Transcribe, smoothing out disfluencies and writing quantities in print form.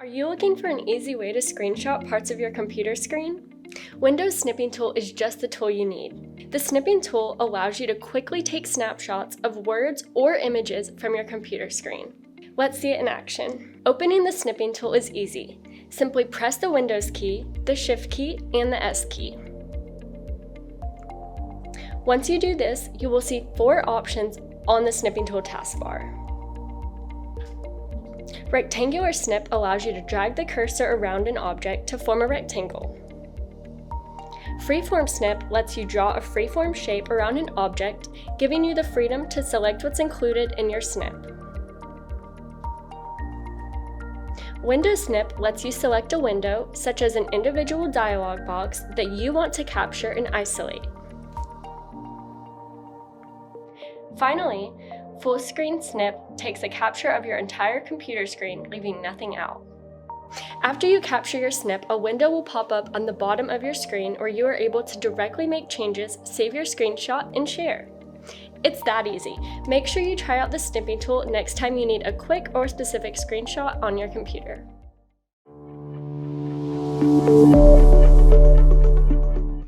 Are you looking for an easy way to screenshot parts of your computer screen? Windows Snipping Tool is just the tool you need. The Snipping Tool allows you to quickly take snapshots of words or images from your computer screen. Let's see it in action. Opening the Snipping Tool is easy. Simply press the Windows key, the Shift key, and the S key. Once you do this, you will see 4 options on the Snipping Tool taskbar. Rectangular snip allows you to drag the cursor around an object to form a rectangle. Freeform snip lets you draw a freeform shape around an object, giving you the freedom to select what's included in your snip. Window snip lets you select a window, such as an individual dialog box, that you want to capture and isolate. Finally, full screen snip takes a capture of your entire computer screen, leaving nothing out. After you capture your snip, a window will pop up on the bottom of your screen where you are able to directly make changes, save your screenshot, and share. It's that easy. Make sure you try out the Snipping Tool next time you need a quick or specific screenshot on your computer.